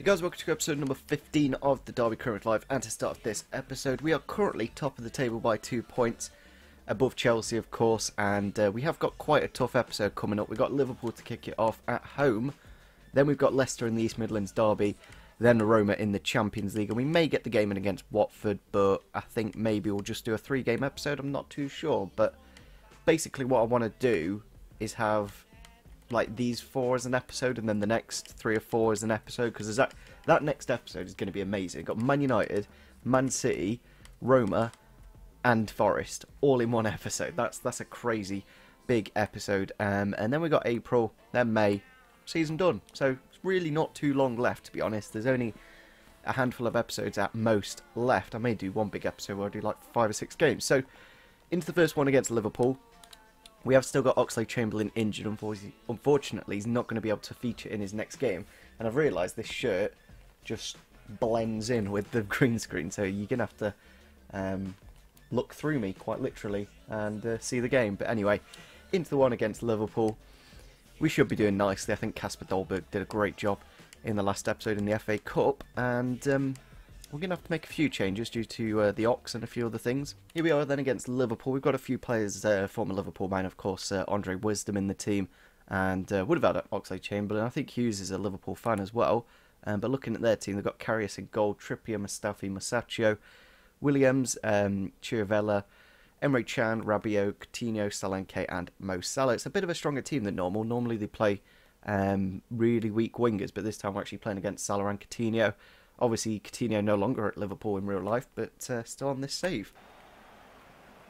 Guys, welcome to episode number 15 of the Derby Current Live, and to start this episode we are currently top of the table by 2 points above Chelsea, of course, and we have got quite a tough episode coming up. We've got Liverpool to kick it off at home, then we've got Leicester in the East Midlands Derby, then Roma in the Champions League, and we may get the game in against Watford, but I think maybe we'll just do a 3-game episode. I'm not too sure, but basically what I want to do is have like these 4 as an episode, and then the next 3 or 4 as an episode, because that next episode is going to be amazing. We've got Man United, Man City, Roma, and Forest all in one episode. That's a crazy big episode. And then we got April, then May, season done. So it's really not too long left, to be honest. There's only a handful of episodes at most left. I may do one big episode where I do like 5 or 6 games. So into the first one against Liverpool. We have still got Oxlade-Chamberlain injured. Unfortunately, he's not going to be able to feature in his next game. And I've realised this shirt just blends in with the green screen, so you're going to have to look through me, quite literally, and see the game. But anyway, into the one against Liverpool. We should be doing nicely. I think Kasper Dolberg did a great job in the last episode in the FA Cup, and we're going to have to make a few changes due to the Ox and a few other things. Here we are then against Liverpool. We've got a few players, former Liverpool man, of course, Andre Wisdom in the team, and would have had Oxlade-Chamberlain. I think Hughes is a Liverpool fan as well. But looking at their team, they've got Karius in goal, Trippier, Mustafi, Masaccio, Williams, Chirivella, Emre Can, Rabiot, Coutinho, Solanke, and Mo Salah. It's a bit of a stronger team than normal. Normally they play really weak wingers, but this time we're actually playing against Salah and Coutinho. Obviously, Coutinho no longer at Liverpool in real life, but still on this save.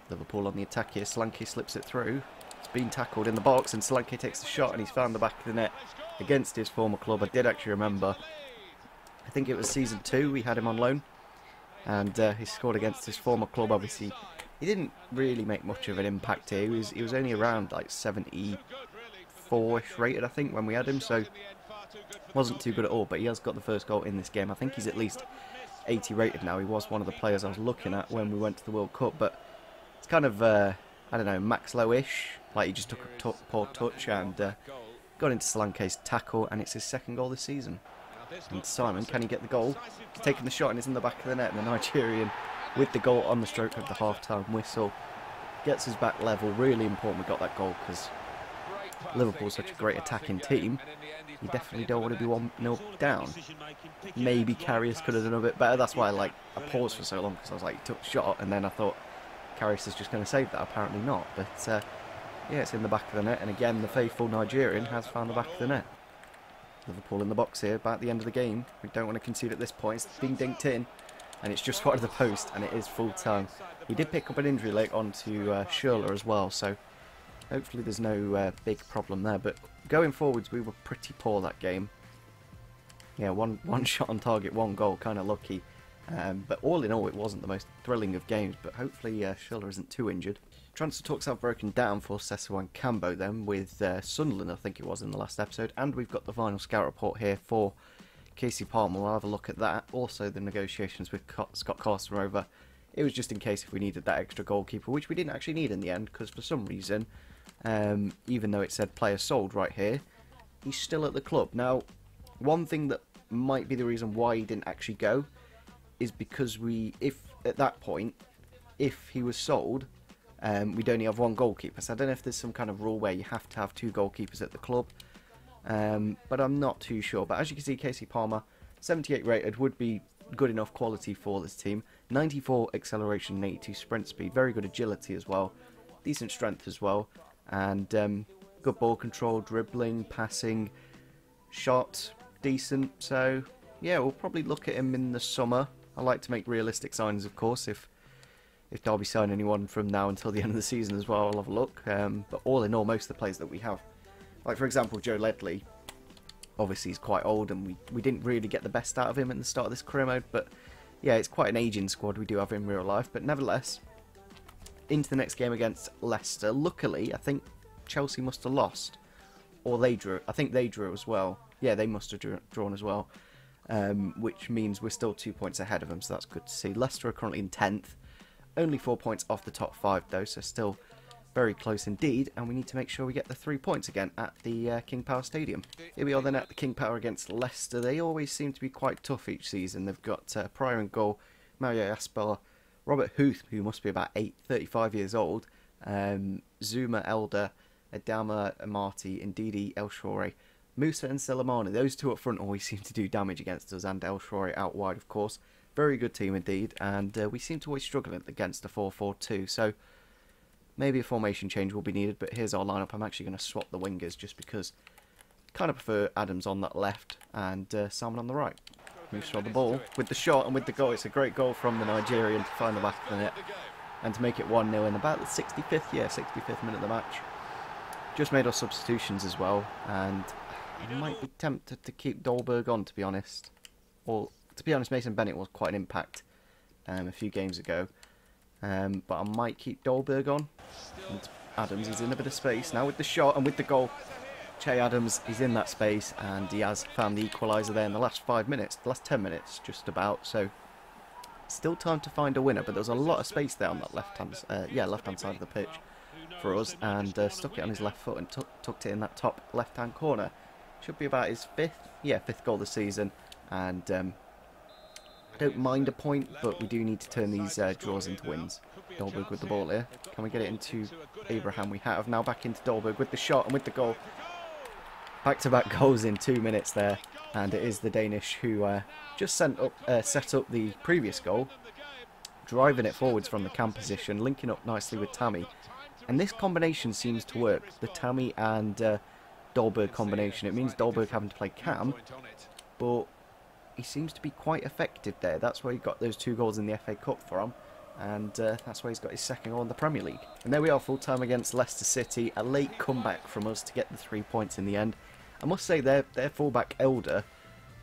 Liverpool on the attack here. Solanke slips it through. It's been tackled in the box, and Solanke takes the shot, and he's found the back of the net against his former club. I did actually remember, I think it was season 2, we had him on loan, and he scored against his former club. Obviously, he didn't really make much of an impact here. He was only around like 74-ish rated, I think, when we had him, so wasn't too good at all, but he has got the first goal in this game. I think he's at least 80 rated now. He was one of the players I was looking at when we went to the World Cup, but it's kind of, I don't know, Max Low-ish. Like, he just took a poor touch and got into Solanke's tackle, and it's his second goal this season. And Simon, can he get the goal? He's taking the shot and it's in the back of the net, and the Nigerian, with the goal on the stroke of the half-time whistle, gets his back level. Really important we got that goal, because Liverpool's such a great attacking team. You definitely don't want to be 1-0 down. Maybe Karius could have done a bit better. That's why I paused for so long, because I was like, he took the shot, and then I thought Karius is just going to save that. Apparently not. But yeah, it's in the back of the net, and again the faithful Nigerian has found the back of the net. Liverpool in the box here, about the end of the game. We don't want to concede at this point. It's being dinked in, and it's just wide of the post, and it is full time. He did pick up an injury late on to Schürrle as well, so hopefully there's no big problem there. But going forwards, we were pretty poor that game. Yeah, one shot on target, 1 goal, kind of lucky. But all in all, it wasn't the most thrilling of games, but hopefully Schürrle isn't too injured. Transfer talks have broken down for Sessegnon Cambo then, with Sunderland, I think it was, in the last episode. And we've got the final scout report here for Casey Palmer. We'll have a look at that. Also, the negotiations with Scott Carson over. It was just in case if we needed that extra goalkeeper, which we didn't actually need in the end, because for some reason, even though it said player sold right here, he's still at the club. Now, one thing that might be the reason why he didn't actually go is because if at that point, if he was sold, we'd only have 1 goalkeeper. So I don't know if there's some kind of rule where you have to have 2 goalkeepers at the club, but I'm not too sure. But as you can see, Casey Palmer, 78 rated, would be good enough quality for this team. 94 acceleration and 82 sprint speed, very good agility as well, decent strength as well, and good ball control, dribbling, passing, shot, decent. So yeah, we'll probably look at him in the summer. I like to make realistic signings, of course. If Derby sign anyone from now until the end of the season as well, I'll have a look. But all in all, most of the players that we have, like for example Joe Ledley, obviously he's quite old, and we didn't really get the best out of him at the start of this career mode. But yeah, it's quite an aging squad we do have in real life. But nevertheless, into the next game against Leicester. Luckily, I think Chelsea must have lost, or they drew. I think they drew as well. Yeah, they must have drawn as well, which means we're still 2 points ahead of them, so that's good to see. Leicester are currently in 10th, only 4 points off the top 5 though, so still Very close indeed, and we need to make sure we get the 3 points again at the King Power Stadium. Here we are then at the King Power against Leicester. They always seem to be quite tough each season. They've got Pryor in goal, Mario Asper, Robert Huth, who must be about 35 years old, Zuma Elder, Adama Amati, Ndidi El Shoure, Musa and Selemani. Those two up front always seem to do damage against us, and El Shoure out wide, of course. Very good team indeed, and we seem to always struggle against a 4-4-2, so maybe a formation change will be needed, but here's our lineup. I'm actually going to swap the wingers just because I kind of prefer Adams on that left and Salmon on the right. Moves on the ball with the shot and with the goal. It's a great goal from the Nigerian to find the back of the net and to make it 1-0 in about the 65th minute of the match. Just made our substitutions as well, and I might be tempted to keep Dolberg on, to be honest. Or, to be honest, Mason Bennett was quite an impact a few games ago. But I might keep Dolberg on. And Adams is in a bit of space now with the shot and with the goal. Che Adams is in that space, and he has found the equaliser there in the last 5 minutes, the last 10 minutes just about. So still time to find a winner, but there's a lot of space there on that left-hand side of the pitch for us, and stuck it on his left foot and tucked it in that top left-hand corner. Should be about his fifth goal this season, and I don't mind a point, but we do need to turn these draws into wins. Dolberg with the ball here. Can we get it into Abraham? We have. Now back into Dolberg with the shot and with the goal. Back-to-back goals in 2 minutes there, and it is the Danish who just set up the previous goal, driving it forwards from the cam position, linking up nicely with Tammy. And this combination seems to work, the Tammy and Dolberg combination. It means Dolberg having to play cam, but he seems to be quite effective there. That's where he got those 2 goals in the FA Cup from, and that's where he's got his 2nd goal in the Premier League. And there we are, full time against Leicester City. A late comeback from us to get the 3 points in the end. I must say their fullback Elder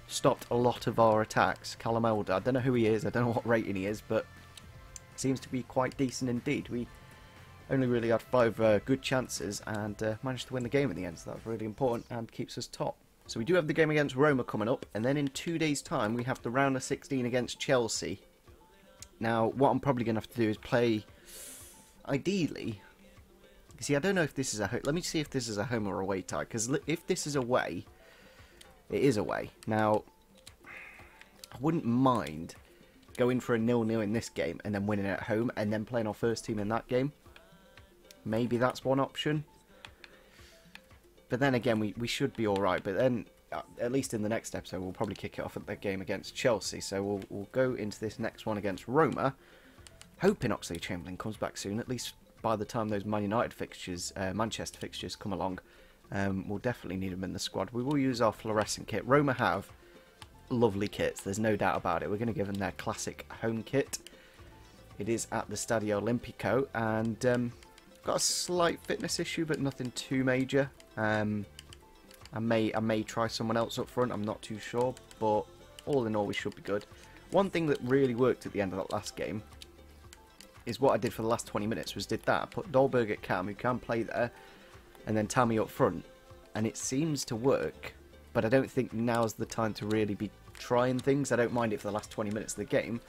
stopped a lot of our attacks. Callum Elder, I don't know who he is, I don't know what rating he is, but seems to be quite decent indeed. We only really had 5 good chances and managed to win the game in the end, so that's really important and keeps us top. So we do have the game against Roma coming up, and then in 2 days' time we have the round of 16 against Chelsea. Now, what I'm probably going to have to do is play, ideally, see, I don't know if this is a home. Let me see if this is a home or away tie, because if this is away, it is away. Now, I wouldn't mind going for a 0-0 in this game and then winning at home and then playing our first team in that game. Maybe that's one option. But then again, we should be alright. But then, at least in the next episode, we'll probably kick it off at the game against Chelsea. So we'll go into this next one against Roma, hoping Oxlade-Chamberlain comes back soon, at least by the time those Man United fixtures, Manchester fixtures come along. We'll definitely need him in the squad. We will use our fluorescent kit. Roma have lovely kits, there's no doubt about it. We're going to give them their classic home kit. It is at the Stadio Olimpico, and got a slight fitness issue, but nothing too major. I may try someone else up front, I'm not too sure, but all in all we should be good. One thing that really worked at the end of that last game is what I did for the last 20 minutes, was did that. Put Dolberg at cam, who can play there, and then Tammy up front. And it seems to work, but I don't think now's the time to really be trying things. I don't mind it for the last 20 minutes of the game,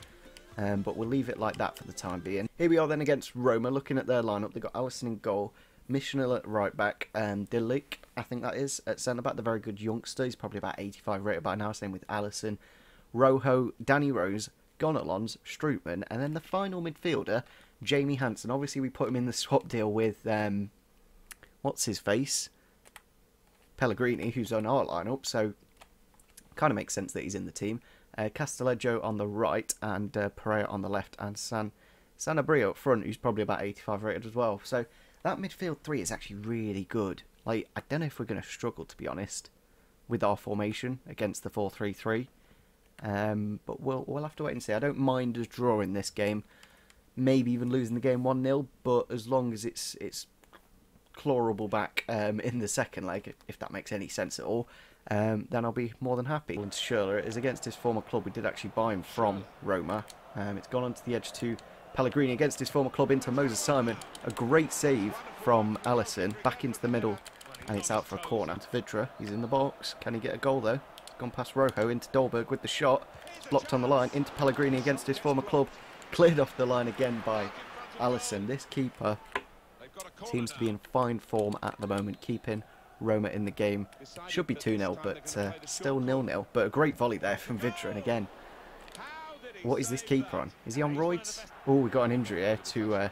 but we'll leave it like that for the time being. Here we are then against Roma, looking at their lineup. They've got Alisson in goal, Missional at right back, Delic, I think that is, at centre back, the very good youngster. He's probably about 85 rated by now, same with Alisson. Rojo, Danny Rose, Gonalons, Strootman, and then the final midfielder, Jamie Hansen. Obviously, we put him in the swap deal with, what's his face? Pellegrini, who's on our lineup, so kind of makes sense that he's in the team. Castellejo on the right, and Pereira on the left, and Sanabria up front, who's probably about 85 rated as well. So that midfield 3 is actually really good. Like, I don't know if we're going to struggle, to be honest, with our formation against the 4-3-3. But we'll have to wait and see. I don't mind us drawing this game, maybe even losing the game 1-0, but as long as it's clawable back in the second leg, if that makes any sense at all, then I'll be more than happy. And Schürrle is against his former club. We did actually buy him from Roma. It's gone onto the edge to Pellegrini against his former club into Moses Simon. A great save from Alisson, back into the middle, and it's out for a corner. To Vidra, he's in the box. Can he get a goal though? Gone past Rojo into Dolberg with the shot. It's blocked on the line into Pellegrini against his former club. Cleared off the line again by Alisson. This keeper Seems to be in fine form at the moment, keeping Roma in the game. Should be 2-0, but still 0-0. But a great volley there from Vidra, and again, what is this keeper on? Is he on roids? Oh, we got an injury here to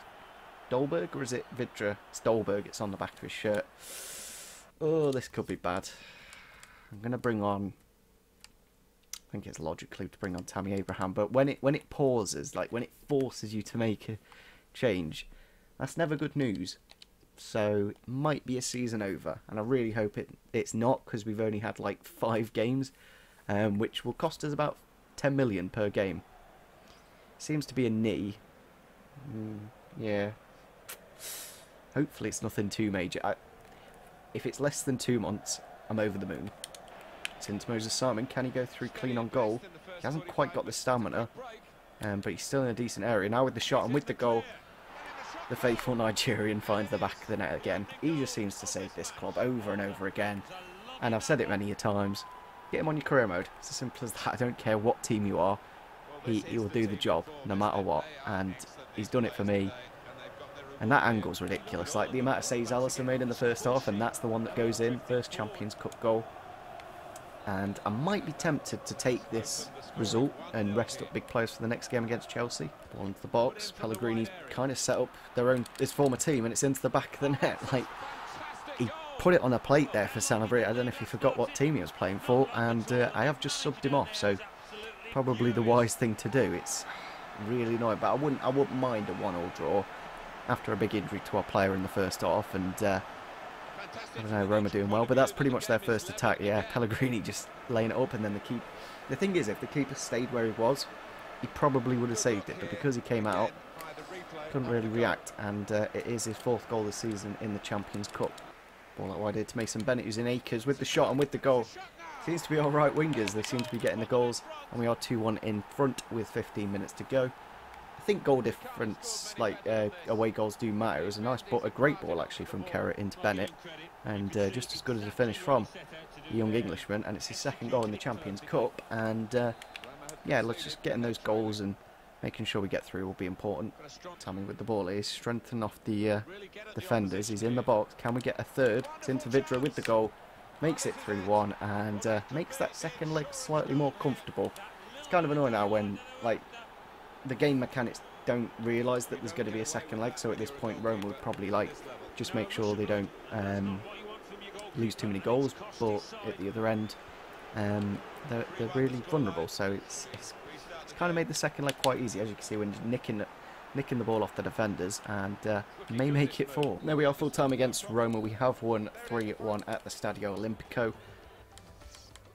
Dolberg, or is it Vidra? It's Dolberg, it's on the back of his shirt. Oh, this could be bad. I'm going to bring on, I think it's logically to bring on Tammy Abraham, but when it pauses, like when it forces you to make a change, that's never good news. So it might be a season over, and I really hope it's not, because we've only had like 5 games, which will cost us about 10 million per game. Seems to be a knee. Yeah. Hopefully it's nothing too major. If it's less than 2 months, I'm over the moon. It's into Moses Simon. Can he go through clean on goal? He hasn't quite got the stamina, but he's still in a decent area. Now with the shot and with the goal, the faithful Nigerian finds the back of the net again. He just seems to save this club over and over again. And I've said it many a times. Get him on your career mode. It's as simple as that. I don't care what team you are. He will do the job no matter what. And he's done it for me. And that angle's ridiculous. Like the amount of saves Alisson made in the first half, and that's the one that goes in. First Champions Cup goal. And I might be tempted to take this result and rest up big players for the next game against Chelsea. Ball into the box. Pellegrini's kind of set up his former team, and it's into the back of the net. Like, he put it on a plate there for Sanabria. I don't know if he forgot what team he was playing for, and I have just subbed him off. So probably the wise thing to do. It's really annoying, but I wouldn't mind a 1-1 draw after a big injury to our player in the first half, and I don't know, Roma doing well, but that's pretty much their first attack. Yeah, Pellegrini just laying it up, and then the thing is, if the keeper stayed where he was, he probably would have saved it, but because he came out, couldn't really react, and it is his 4th goal this season in the Champions Cup. Ball out wide here to Mason Bennett, who's in acres with the shot and with the goal. Seems to be all right wingers. They seem to be getting the goals, and we are 2-1 in front with 15 minutes to go. I think goal difference, like away goals, do matter. It was a great ball actually from Kerr into Bennett, and just as good as a finish from the young Englishman, and it's his 2nd goal in the Champions Cup. And yeah, let's just getting those goals and making sure we get through will be important. Tammy with the ball is strengthening off the defenders. He's in the box. Can we get a 3rd? It's into Vidra with the goal, makes it 3-1, and makes that second leg slightly more comfortable. It's kind of annoying now when like the game mechanics don't realise that there's going to be a second leg, so at this point Roma would probably like just make sure they don't lose too many goals, but at the other end they're really vulnerable, so it's kind of made the second leg quite easy, as you can see, when nicking the ball off the defenders, and may make it 4. There we are, full time against Roma. We have won 3-1 at the Stadio Olimpico.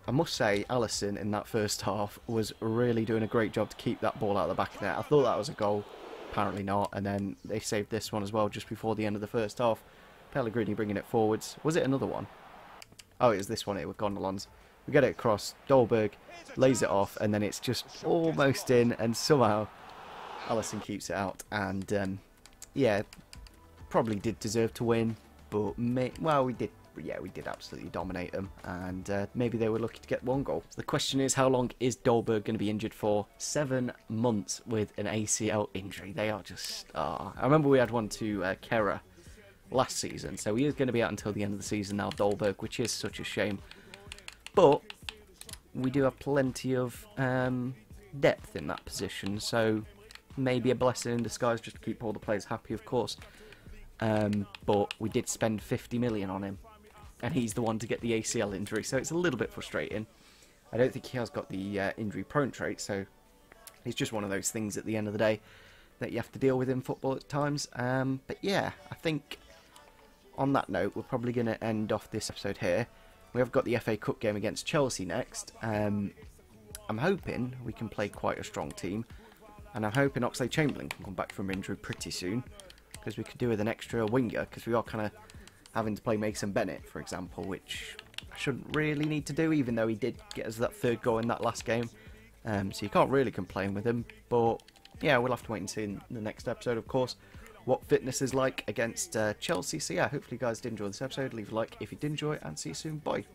I must say, Alisson in that first half was really doing a great job to keep that ball out of the back of the net. I thought that was a goal, apparently not, and then they saved this one as well just before the end of the first half. Pellegrini bringing it forwards. Was it another one? Oh, it was this one here with Gondolons. We get it across, Dolberg lays it off, and then it's just almost in, and somehow Alisson keeps it out. And yeah, probably did deserve to win, but well, we did. Yeah, we did absolutely dominate them, and maybe they were lucky to get 1 goal. So the question is, how long is Dolberg going to be injured for? 7 months with an ACL injury. They are just... I remember we had one to Kerr last season, so he is going to be out until the end of the season now, Dolberg, which is such a shame. But we do have plenty of depth in that position, so maybe a blessing in disguise just to keep all the players happy, of course. But we did spend 50 million on him, and he's the one to get the ACL injury, so it's a little bit frustrating. I don't think he has got the injury-prone trait, so it's just one of those things at the end of the day that you have to deal with in football at times. But yeah, I think on that note, we're probably going to end off this episode here. We have got the FA Cup game against Chelsea next. I'm hoping we can play quite a strong team, and I'm hoping Oxlade-Chamberlain can come back from injury pretty soon, because we could do with an extra winger, because we are kind of having to play Mason Bennett, for example, which I shouldn't really need to do, even though he did get us that 3rd goal in that last game. So you can't really complain with him, but yeah, we'll have to wait and see in the next episode, of course, what fitness is like against Chelsea. So yeah, hopefully you guys did enjoy this episode. Leave a like if you did enjoy it, and see you soon. Bye.